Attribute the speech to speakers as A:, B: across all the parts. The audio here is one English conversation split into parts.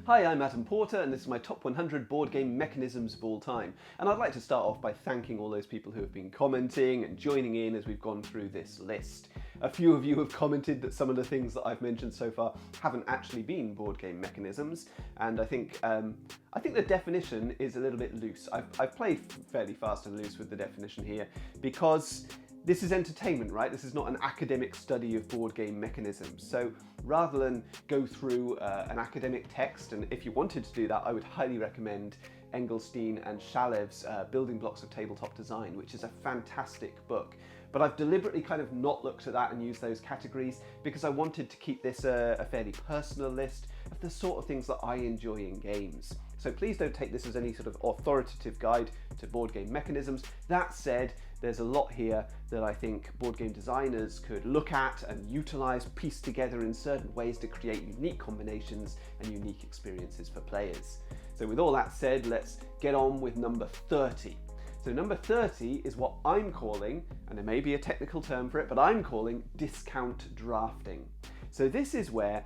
A: Hi, I'm Adam Porter, and this is my top 100 board game mechanisms of all time. And I'd like to start off by thanking all those people who have been commenting and joining in as we've gone through this list. A few of you have commented that some of the things that I've mentioned so far haven't actually been board game mechanisms, and I think the definition is a little bit loose. I've played fairly fast and loose with the definition here because this is entertainment, right? This is not an academic study of board game mechanisms. So rather than go through an academic text, and if you wanted to do that, I would highly recommend Engelstein and Shalev's Building Blocks of Tabletop Design, which is a fantastic book. But I've deliberately kind of not looked at that and used those categories because I wanted to keep this a fairly personal list of the sort of things that I enjoy in games. So please don't take this as any sort of authoritative guide to board game mechanisms. That said, there's a lot here that I think board game designers could look at and utilize, piece together in certain ways to create unique combinations and unique experiences for players. So with all that said, let's get on with number 30. So number 30 is what I'm calling, and there may be a technical term for it, but I'm calling discount drafting. So this is where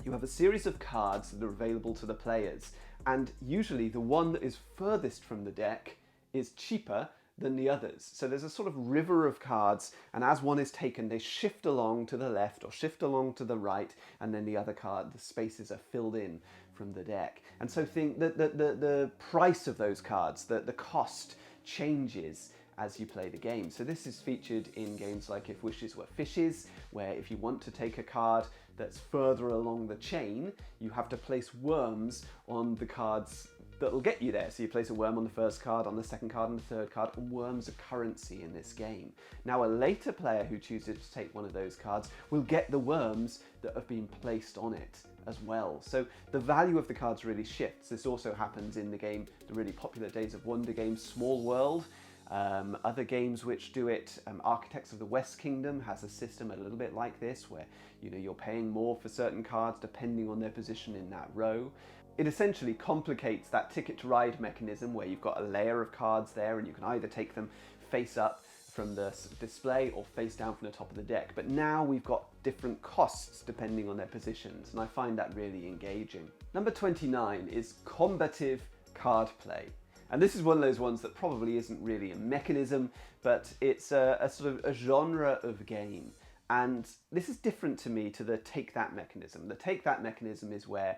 A: you have a series of cards that are available to the players, and usually the one that is furthest from the deck is cheaper than the others. So there's a sort of river of cards, and as one is taken, they shift along to the left or shift along to the right, and then the other card, the spaces are filled in from the deck. And so think that the price of those cards, the cost changes as you play the game. So this is featured in games like If Wishes Were Fishes, where if you want to take a card that's further along the chain, you have to place worms on the cards that'll get you there. So you place a worm on the first card, on the second card, and the third card, and worms are currency in this game. Now a later player who chooses to take one of those cards will get the worms that have been placed on it as well. So the value of the cards really shifts. This also happens in the game, the really popular Days of Wonder game, Small World. Other games which do it, Architects of the West Kingdom has a system a little bit like this, where you're paying more for certain cards depending on their position in that row. It essentially complicates that Ticket to Ride mechanism where you've got a layer of cards there and you can either take them face up from the display or face down from the top of the deck. But now we've got different costs depending on their positions, and I find that really engaging. Number 29 is combative card play. And this is one of those ones that probably isn't really a mechanism, but it's a sort of a genre of game. And this is different to me to the Take That mechanism. The Take That mechanism is where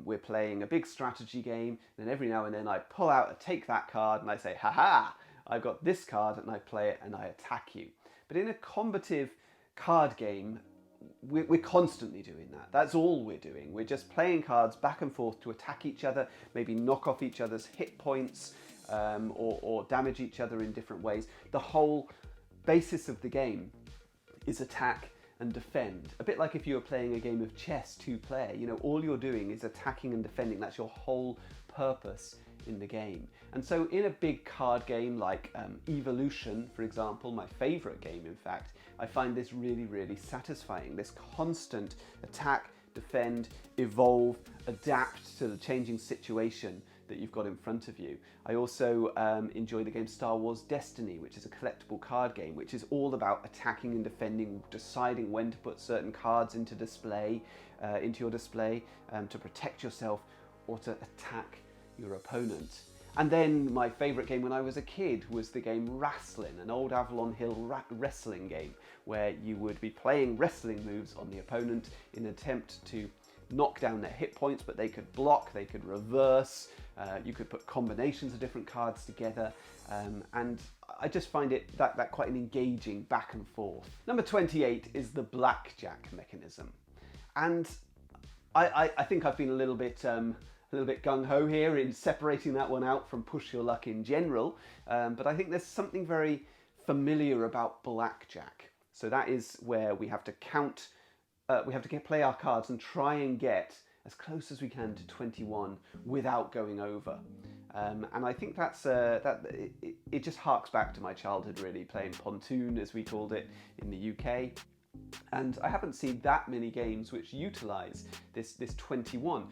A: we're playing a big strategy game, and then every now and then I pull out a Take That card and I say, haha, I've got this card, and I play it and I attack you. But in a combative card game, we're constantly doing that. That's all we're doing. We're just playing cards back and forth to attack each other, maybe knock off each other's hit points, or damage each other in different ways. The whole basis of the game is attack and defend. A bit like if you were playing a game of chess two-player, all you're doing is attacking and defending. That's your whole purpose in the game. And so in a big card game like Evolution, for example, my favorite game in fact, I find this really, really satisfying. This constant attack, defend, evolve, adapt to the changing situation that you've got in front of you. I also enjoy the game Star Wars Destiny, which is a collectible card game, which is all about attacking and defending, deciding when to put certain cards into your display to protect yourself or to attack your opponent. And then my favourite game when I was a kid was the game Wrastlin', an old Avalon Hill wrestling game, where you would be playing wrestling moves on the opponent in an attempt to knock down their hit points, but they could block, they could reverse, you could put combinations of different cards together, and I just find it that quite an engaging back and forth. Number 28 is the Blackjack mechanism, and I think I've been a little bit gung-ho here in separating that one out from Push Your Luck in general, but I think there's something very familiar about Blackjack. So that is where we have to count, play our cards and try and get as close as we can to 21 without going over. And I think it just harks back to my childhood really, playing Pontoon as we called it in the UK. And I haven't seen that many games which utilise this 21.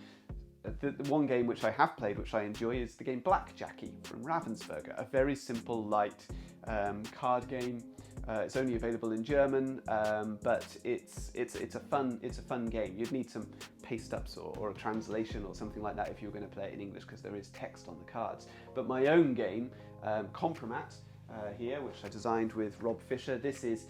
A: The one game which I have played, which I enjoy, is the game Blackjack from Ravensburger, a very simple, light card game. It's only available in German, but it's a fun game. You'd need some paste ups or a translation or something like that if you were going to play it in English, because there is text on the cards. But my own game, Combative, here, which I designed with Rob Fisher, this is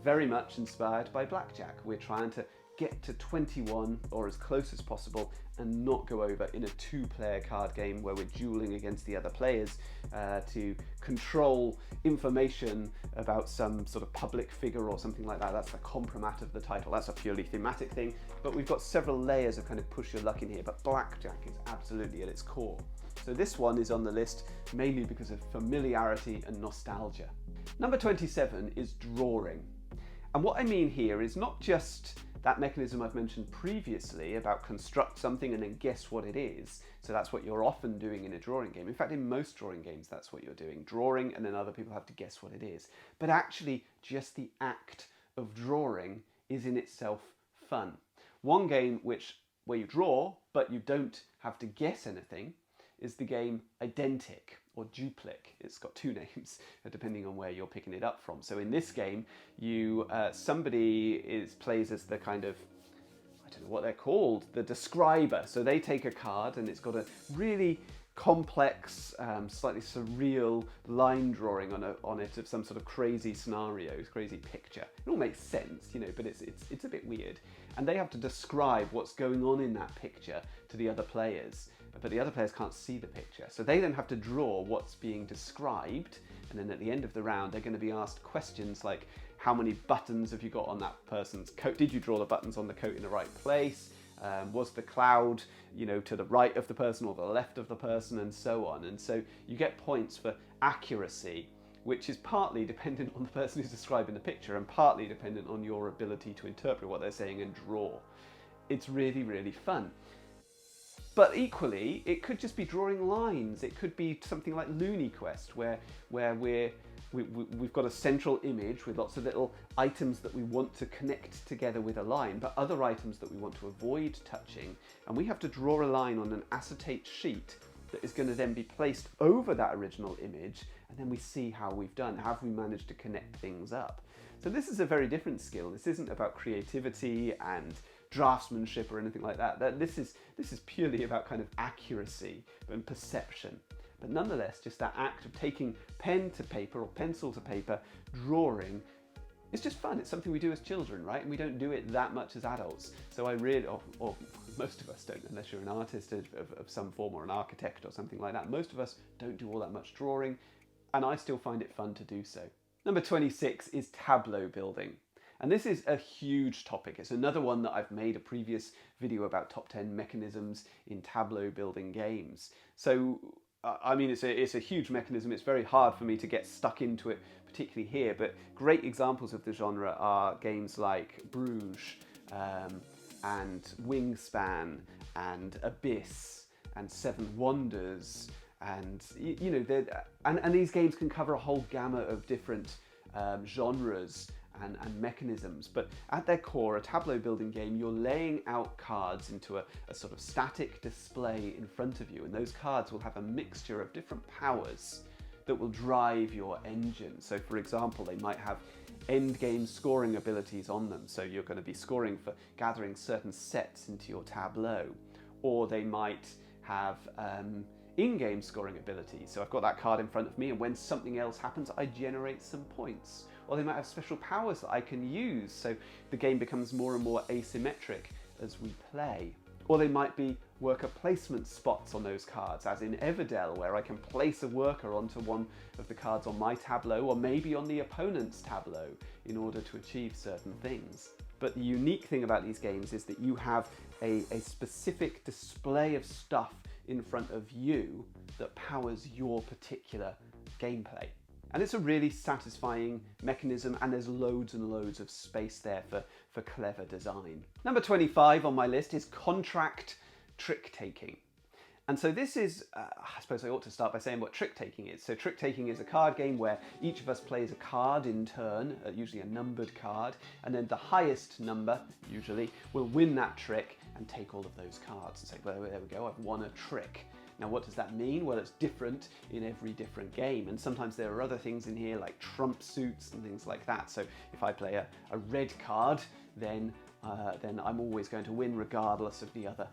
A: very much inspired by Blackjack. We're trying to get to 21 or as close as possible and not go over in a two-player card game where we're dueling against the other players to control information about some sort of public figure or something like that. That's the compromat of the title. That's a purely thematic thing, but we've got several layers of kind of push your luck in here, but Blackjack is absolutely at its core. So this one is on the list mainly because of familiarity and nostalgia. Number 27 is drawing. And what I mean here is not just that mechanism I've mentioned previously about construct something and then guess what it is. So that's what you're often doing in a drawing game. In fact, in most drawing games, that's what you're doing. Drawing, and then other people have to guess what it is. But actually, just the act of drawing is in itself fun. One game where you draw, but you don't have to guess anything, is the game Identic, or Duplic. It's got two names depending on where you're picking it up from. So in this game, somebody plays as the kind of, I don't know what they're called, the describer. So they take a card and it's got a really complex, slightly surreal line drawing on it of some sort of crazy scenario, crazy picture. It all makes sense, but it's a bit weird. And they have to describe what's going on in that picture to the other players. But the other players can't see the picture. So they then have to draw what's being described, and then at the end of the round they're going to be asked questions like, how many buttons have you got on that person's coat? Did you draw the buttons on the coat in the right place? Was the cloud, to the right of the person or the left of the person, and so on. And so you get points for accuracy, which is partly dependent on the person who's describing the picture and partly dependent on your ability to interpret what they're saying and draw. It's really, really fun. But equally, it could just be drawing lines. It could be something like Looney Quest, where we've got a central image with lots of little items that we want to connect together with a line, but other items that we want to avoid touching. And we have to draw a line on an acetate sheet that is going to then be placed over that original image, and then we see how we've done. Have we managed to connect things up? So this is a very different skill. This isn't about creativity and draftsmanship or anything like that. This is purely about kind of accuracy and perception. But nonetheless, just that act of taking pen to paper or pencil to paper, drawing, it's just fun. It's something we do as children, right? And we don't do it that much as adults. So I really, or most of us don't, unless you're an artist of some form or an architect or something like that. Most of us don't do all that much drawing, and I still find it fun to do so. Number 26 is tableau building. And this is a huge topic. It's another one that I've made a previous video about top 10 mechanisms in tableau building games. So, I mean, it's a huge mechanism. It's very hard for me to get stuck into it, particularly here, but great examples of the genre are games like Bruges and Wingspan and Abyss and Seven Wonders, and and these games can cover a whole gamut of different genres and mechanisms, but at their core, a tableau building game, you're laying out cards into a sort of static display in front of you, and those cards will have a mixture of different powers that will drive your engine. So for example, they might have end game scoring abilities on them, so you're going to be scoring for gathering certain sets into your tableau, or they might have in-game scoring abilities. So I've got that card in front of me, and when something else happens, I generate some points. Or they might have special powers that I can use, so the game becomes more and more asymmetric as we play. Or they might be worker placement spots on those cards, as in Everdell, where I can place a worker onto one of the cards on my tableau, or maybe on the opponent's tableau, in order to achieve certain things. But the unique thing about these games is that you have a specific display of stuff in front of you that powers your particular gameplay. And it's a really satisfying mechanism, and there's loads and loads of space there for clever design. Number 25 on my list is contract trick-taking. And so this is, I suppose I ought to start by saying what trick-taking is. So trick-taking is a card game where each of us plays a card in turn, usually a numbered card, and then the highest number, usually, will win that trick and take all of those cards and say, well, there we go, I've won a trick. Now what does that mean? Well, it's different in every different game, and sometimes there are other things in here like trump suits and things like that. So if I play a red card, then I'm always going to win regardless of the other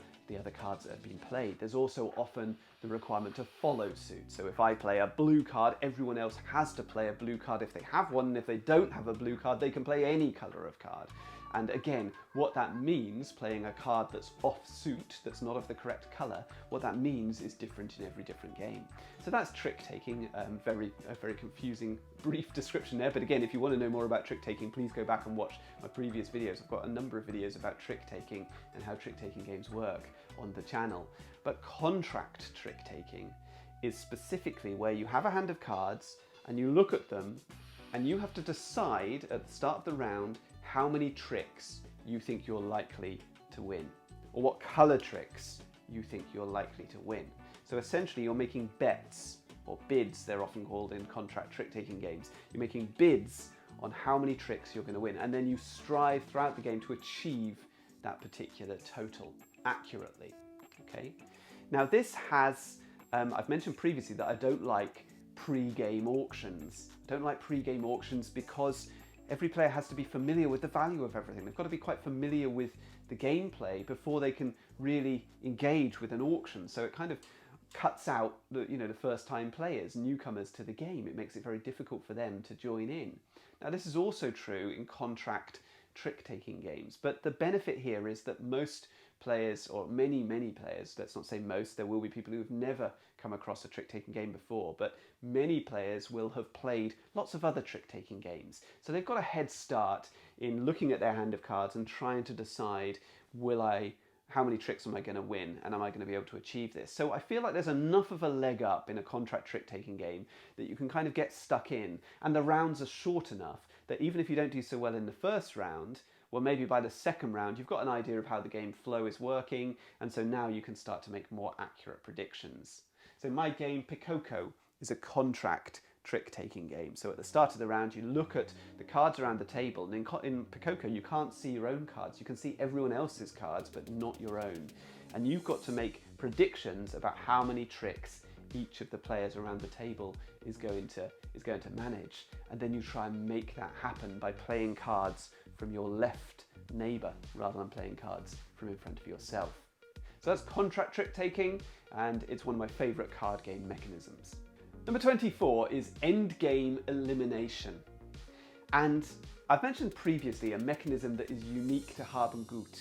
A: cards that have been played. There's also often the requirement to follow suit. So if I play a blue card, everyone else has to play a blue card if they have one, and if they don't have a blue card, they can play any colour of card. And again, what that means, playing a card that's off suit, that's not of the correct colour, what that means is different in every different game. So that's trick-taking, a very confusing, brief description there. But again, if you want to know more about trick-taking, please go back and watch my previous videos. I've got a number of videos about trick-taking and how trick-taking games work on the channel. But contract trick-taking is specifically where you have a hand of cards and you look at them and you have to decide at the start of the round how many tricks you think you're likely to win, or what colour tricks you think you're likely to win. So essentially you're making bets, or bids they're often called in contract trick-taking games. You're making bids on how many tricks you're going to win, and then you strive throughout the game to achieve that particular total accurately. Okay. Now this has, I've mentioned previously that I don't like pre-game auctions. I don't like pre-game auctions because every player has to be familiar with the value of everything. They've got to be quite familiar with the gameplay before they can really engage with an auction. So it kind of cuts out the first time players, newcomers to the game. It makes it very difficult for them to join in. Now this is also true in contract trick-taking games, but the benefit here is that most players, or many players, let's not say most, there will be people who have never come across a trick-taking game before, but many players will have played lots of other trick-taking games. So they've got a head start in looking at their hand of cards and trying to decide, how many tricks am I going to win, and am I going to be able to achieve this? So I feel like there's enough of a leg up in a contract trick-taking game that you can kind of get stuck in, and the rounds are short enough that even if you don't do so well in the first round, well, maybe by the second round you've got an idea of how the game flow is working, and so now you can start to make more accurate predictions. So my game, Pikoko, is a contract trick-taking game. So at the start of the round you look at the cards around the table, and in Pikoko you can't see your own cards. You can see everyone else's cards but not your own. And you've got to make predictions about how many tricks each of the players around the table is going to manage, and then you try and make that happen by playing cards from your left neighbour rather than playing cards from in front of yourself. So that's contract trick-taking, and it's one of my favourite card game mechanisms. Number 24 is endgame elimination. And I've mentioned previously a mechanism that is unique to Haben Gut.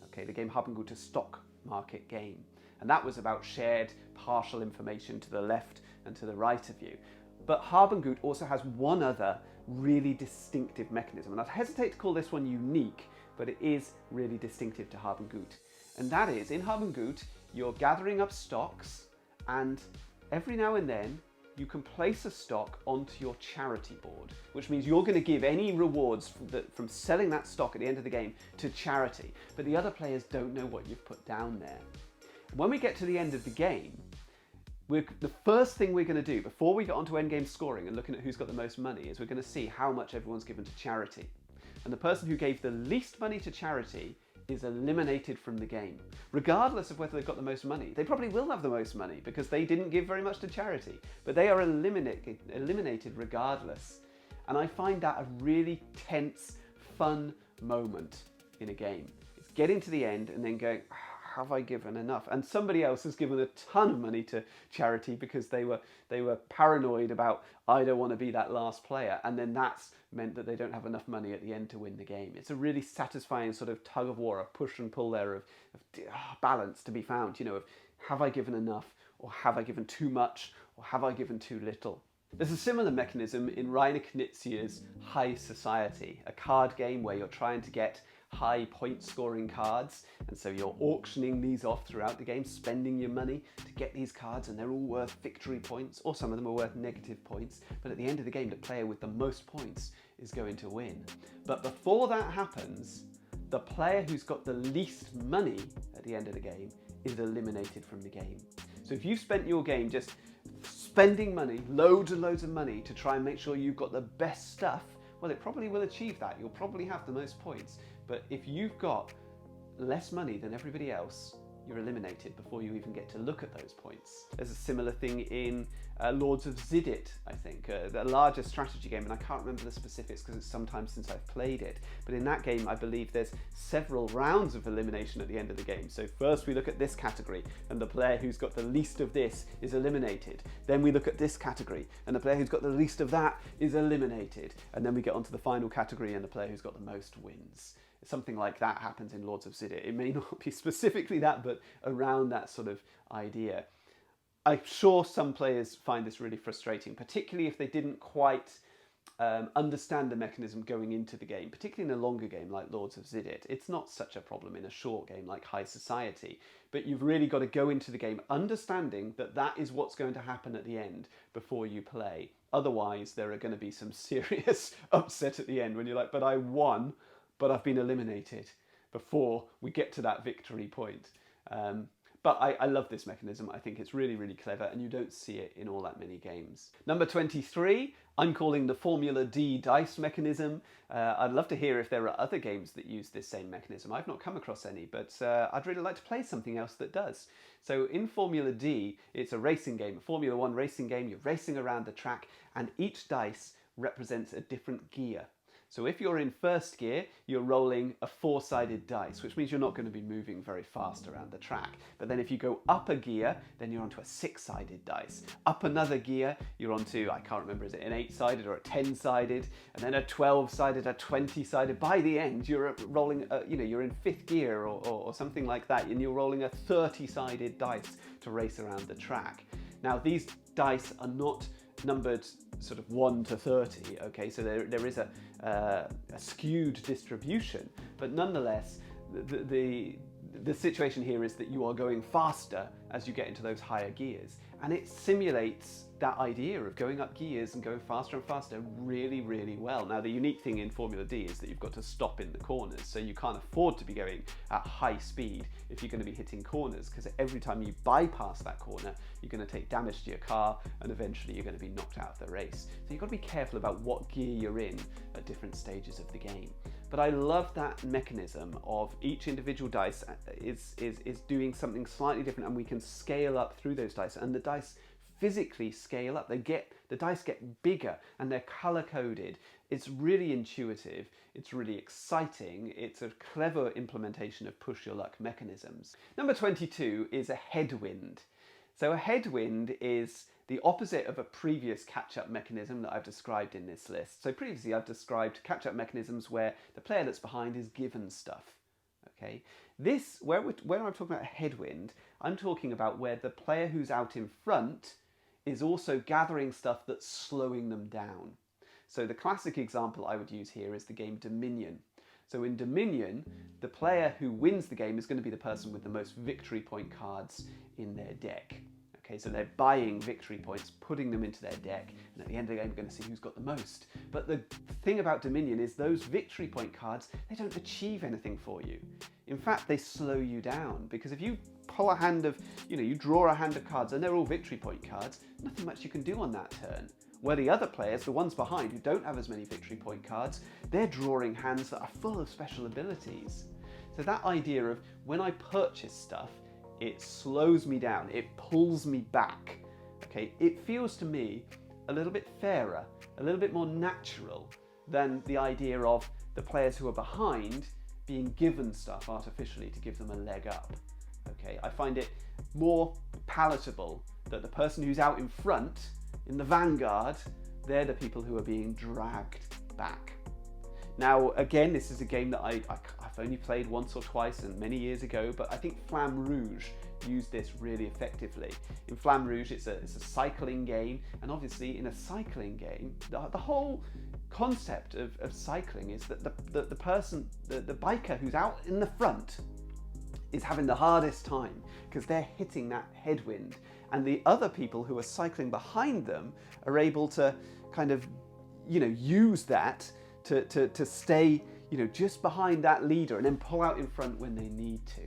A: Okay, the game Haben Gut, a stock market game. And that was about shared partial information to the left and to the right of you. But Haben Gut also has one other really distinctive mechanism. And I'd hesitate to call this one unique, but it is really distinctive to Haben Gut. And that is, in Haben Gut, you're gathering up stocks, and every now and then you can place a stock onto your charity board, which means you're going to give any rewards from selling that stock at the end of the game to charity, but the other players don't know what you've put down there. When we get to the end of the game, the first thing we're going to do before we get onto endgame scoring and looking at who's got the most money is we're going to see how much everyone's given to charity. And the person who gave the least money to charity is eliminated from the game, regardless of whether they've got the most money. They probably will have the most money because they didn't give very much to charity, but they are eliminated regardless. And I find that a really tense, fun moment in a game. It's getting to the end and then going, have I given enough? And somebody else has given a ton of money to charity because they were paranoid about, I don't want to be that last player, and then that's meant that they don't have enough money at the end to win the game. It's a really satisfying sort of tug of war, a push and pull there of balance to be found, of have I given enough, or have I given too much, or have I given too little? There's a similar mechanism in Rainer Knizia's High Society, a card game where you're trying to get high point scoring cards, and so you're auctioning these off throughout the game, spending your money to get these cards, and they're all worth victory points, or some of them are worth negative points, but at the end of the game the player with the most points is going to win. But before that happens, the player who's got the least money at the end of the game is eliminated from the game. So if you've spent your game just spending money, loads and loads of money to try and make sure you've got the best stuff, well, it probably will achieve that. You'll probably have the most points. But if you've got less money than everybody else, you're eliminated before you even get to look at those points. There's a similar thing in Lords of Ziddit, I think, the larger strategy game, and I can't remember the specifics because it's some time since I've played it. But in that game, I believe there's several rounds of elimination at the end of the game. So first we look at this category, and the player who's got the least of this is eliminated. Then we look at this category, and the player who's got the least of that is eliminated. And then we get onto the final category, and the player who's got the most wins. Something like that happens in Lords of Ziddit. It may not be specifically that, but around that sort of idea. I'm sure some players find this really frustrating, particularly if they didn't quite understand the mechanism going into the game, particularly in a longer game like Lords of Ziddit. It's not such a problem in a short game like High Society, but you've really got to go into the game understanding that that is what's going to happen at the end before you play. Otherwise, there are going to be some serious upset at the end when you're like, but I won, but I've been eliminated before we get to that victory point. But I love this mechanism. I think it's really, really clever, and you don't see it in all that many games. Number 23, I'm calling the Formula D dice mechanism. I'd love to hear if there are other games that use this same mechanism. I've not come across any, but I'd really like to play something else that does. So in Formula D, it's a racing game, a Formula 1 racing game. You're racing around the track, and each dice represents a different gear. So if you're in first gear, you're rolling a 4-sided dice, which means you're not going to be moving very fast around the track. But then if you go up a gear, then you're onto a 6-sided dice. Up another gear, you're onto, I can't remember, is it an 8-sided or a 10-sided, and then a 12-sided, a 20-sided. By the end, you're rolling, you're in 5th gear or something like that, and you're rolling a 30-sided dice to race around the track. Now, these dice are not numbered sort of 1 to 30, okay, so there is a skewed distribution, but nonetheless the situation here is that you are going faster as you get into those higher gears, and it simulates that idea of going up gears and going faster and faster really, really well. Now, the unique thing in Formula D is that you've got to stop in the corners, so you can't afford to be going at high speed if you're going to be hitting corners, because every time you bypass that corner, you're going to take damage to your car, and eventually you're going to be knocked out of the race. So you've got to be careful about what gear you're in at different stages of the game. But I love that mechanism of each individual dice is doing something slightly different, and we can scale up through those dice, and the dice physically scale up. The dice get bigger, and they're color coded. It's really intuitive. It's really exciting. It's a clever implementation of push your luck mechanisms. Number 22 is a headwind. So a headwind is the opposite of a previous catch-up mechanism that I've described in this list. So previously I've described catch-up mechanisms where the player that's behind is given stuff. Okay, this, where I'm talking about a headwind, I'm talking about where the player who's out in front is also gathering stuff that's slowing them down. So the classic example I would use here is the game Dominion. So in Dominion, the player who wins the game is going to be the person with the most victory point cards in their deck. Okay, so they're buying victory points, putting them into their deck, and at the end of the game, we're going to see who's got the most. But the thing about Dominion is those victory point cards, they don't achieve anything for you. In fact, they slow you down, because if you pull a hand of, you draw a hand of cards and they're all victory point cards, nothing much you can do on that turn. Where the other players, the ones behind who don't have as many victory point cards, they're drawing hands that are full of special abilities. So that idea of when I purchase stuff, it slows me down, it pulls me back. Okay, it feels to me a little bit fairer, a little bit more natural than the idea of the players who are behind being given stuff artificially to give them a leg up. Okay, I find it more palatable that the person who's out in front, in the vanguard, they're the people who are being dragged back. Now, again, this is a game that I've only played once or twice and many years ago, but I think Flamme Rouge used this really effectively. In Flamme Rouge, it's a cycling game, and obviously in a cycling game, the whole concept of cycling is that the person, the biker who's out in the front is having the hardest time because they're hitting that headwind, and the other people who are cycling behind them are able to kind of, use that to stay, just behind that leader and then pull out in front when they need to.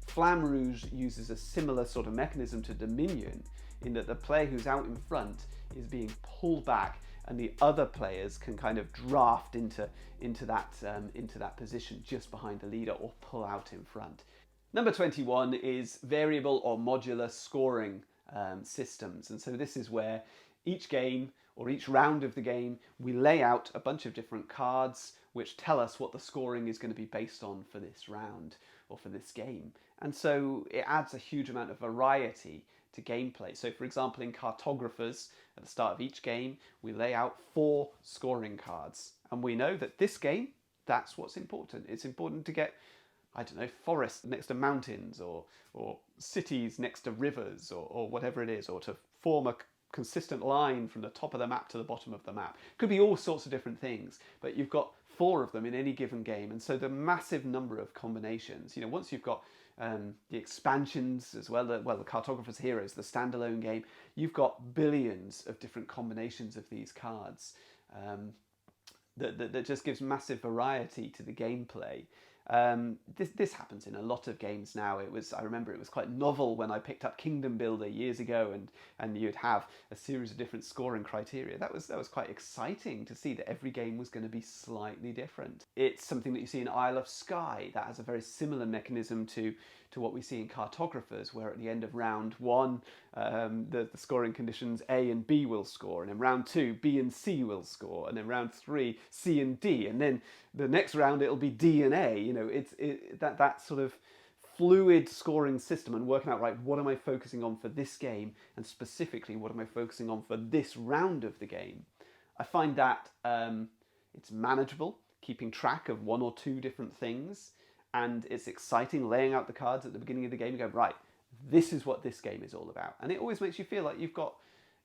A: Flamme Rouge uses a similar sort of mechanism to Dominion, in that the player who's out in front is being pulled back, and the other players can kind of draft into that position just behind the leader or pull out in front. Number 21 is variable or modular scoring systems. And so this is where each game or each round of the game, we lay out a bunch of different cards which tell us what the scoring is going to be based on for this round or for this game. And so it adds a huge amount of variety to gameplay. So for example, in Cartographers, at the start of each game, we lay out 4 scoring cards. And we know that this game, that's what's important. It's important to get, I don't know, forests next to mountains, or cities next to rivers, or whatever it is, or to form a consistent line from the top of the map to the bottom of the map. Could be all sorts of different things, but you've got 4 of them in any given game, and so the massive number of combinations. You know, once you've got the expansions as well, the Cartographer's Heroes, the standalone game, you've got billions of different combinations of these cards. That just gives massive variety to the gameplay. This happens in a lot of games now. I remember it was quite novel when I picked up Kingdom Builder years ago, and you'd have a series of different scoring criteria. That was quite exciting to see that every game was going to be slightly different. It's something that you see in Isle of Skye that has a very similar mechanism to what we see in Cartographers, where at the end of round 1, the scoring conditions A and B will score, and in round 2, B and C will score, and in round 3, C and D, and then the next round it'll be D and A. You know, that sort of fluid scoring system, and working out, right, what am I focusing on for this game, and specifically what am I focusing on for this round of the game. I find that it's manageable, keeping track of 1 or 2 different things, and it's exciting laying out the cards at the beginning of the game. You go, right, this is what this game is all about. And it always makes you feel like you've got,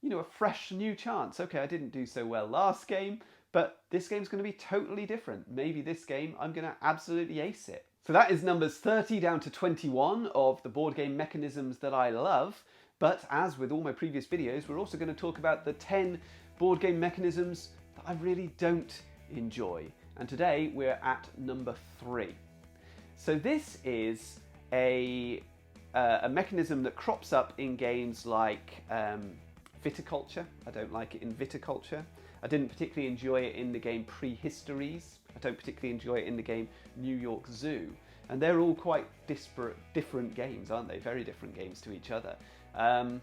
A: you know, a fresh new chance. Okay, I didn't do so well last game, but this game's going to be totally different. Maybe this game I'm going to absolutely ace it. So that is numbers 30 down to 21 of the board game mechanisms that I love. But as with all my previous videos, we're also going to talk about the 10 board game mechanisms that I really don't enjoy. And today we're at number 3. So this is a mechanism that crops up in games like Viticulture. I don't like it in Viticulture. I didn't particularly enjoy it in the game Prehistories. I don't particularly enjoy it in the game New York Zoo. And they're all quite disparate, different games, aren't they? Very different games to each other. And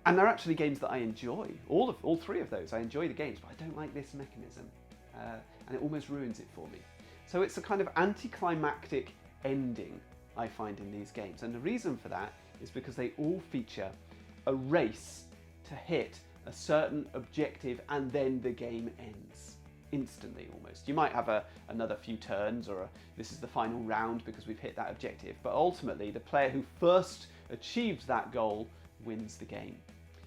A: they're actually games that I enjoy. All 3 of those, I enjoy the games, but I don't like this mechanism. And it almost ruins it for me. So it's a kind of anticlimactic ending, I find, in these games. And the reason for that is because they all feature a race to hit a certain objective, and then the game ends instantly almost. You might have another few turns, or this is the final round because we've hit that objective, but ultimately the player who first achieves that goal wins the game.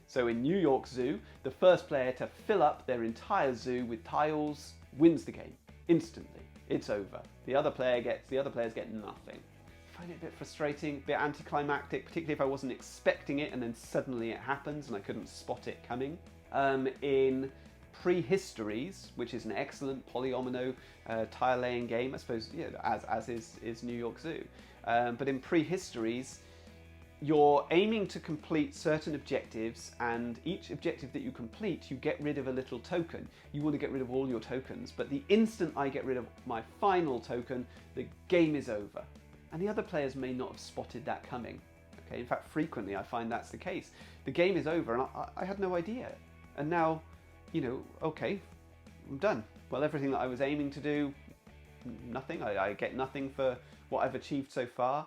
A: So in New York Zoo, the first player to fill up their entire zoo with tiles wins the game instantly. It's over. The other players get nothing. I find it a bit frustrating, a bit anticlimactic, particularly if I wasn't expecting it and then suddenly it happens and I couldn't spot it coming. In Prehistories, which is an excellent polyomino tile laying game, I suppose, you know, as is New York Zoo. But in Prehistories, you're aiming to complete certain objectives, and each objective that you complete, you get rid of a little token. You want to get rid of all your tokens, but the instant I get rid of my final token, the game is over. And the other players may not have spotted that coming. Okay, in fact, frequently I find that's the case. The game is over, and I had no idea. And now, you know, okay, I'm done. Well, everything that I was aiming to do, nothing. I get nothing for what I've achieved so far.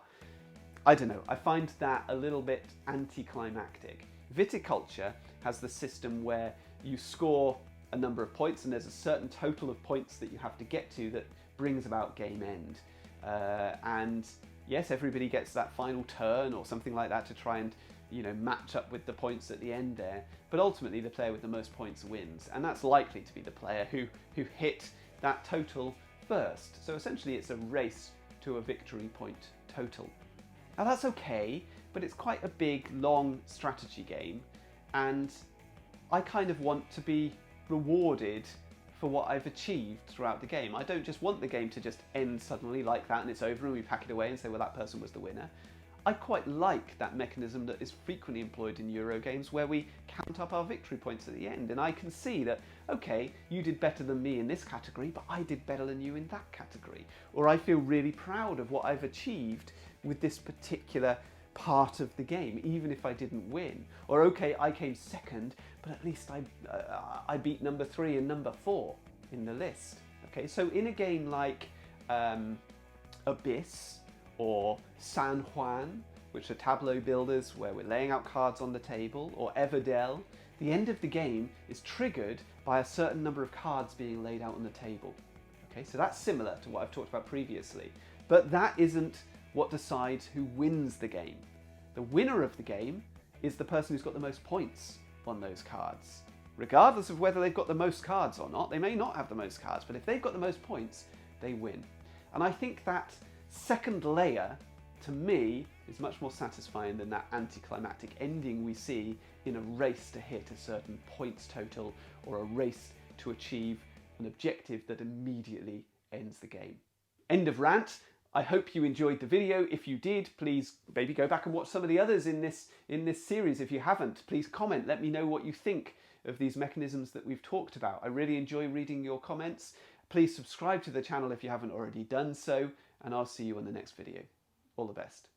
A: I don't know, I find that a little bit anticlimactic. Viticulture has the system where you score a number of points and there's a certain total of points that you have to get to that brings about game end. And yes, everybody gets that final turn or something like that to try and, you know, match up with the points at the end there. But ultimately the player with the most points wins, and that's likely to be the player who hit that total first. So essentially it's a race to a victory point total. Now that's okay, but it's quite a big, long strategy game, and I kind of want to be rewarded for what I've achieved throughout the game. I don't just want the game to just end suddenly like that and it's over and we pack it away and say, well, that person was the winner. I quite like that mechanism that is frequently employed in Euro games where we count up our victory points at the end, and I can see that, okay, you did better than me in this category, but I did better than you in that category. Or I feel really proud of what I've achieved with this particular part of the game, even if I didn't win. Or okay, I came second, but at least I beat number 3 and number 4 in the list. Okay, so in a game like Abyss or San Juan, which are tableau builders where we're laying out cards on the table, or Everdell, the end of the game is triggered by a certain number of cards being laid out on the table. Okay, so that's similar to what I've talked about previously, but that isn't what decides who wins the game. The winner of the game is the person who's got the most points on those cards. Regardless of whether they've got the most cards or not, they may not have the most cards, but if they've got the most points, they win. And I think that second layer, to me, is much more satisfying than that anticlimactic ending we see in a race to hit a certain points total or a race to achieve an objective that immediately ends the game. End of rant. I hope you enjoyed the video. If you did, please maybe go back and watch some of the others in this series. If you haven't, please comment. Let me know what you think of these mechanisms that we've talked about. I really enjoy reading your comments. Please subscribe to the channel if you haven't already done so, and I'll see you in the next video. All the best.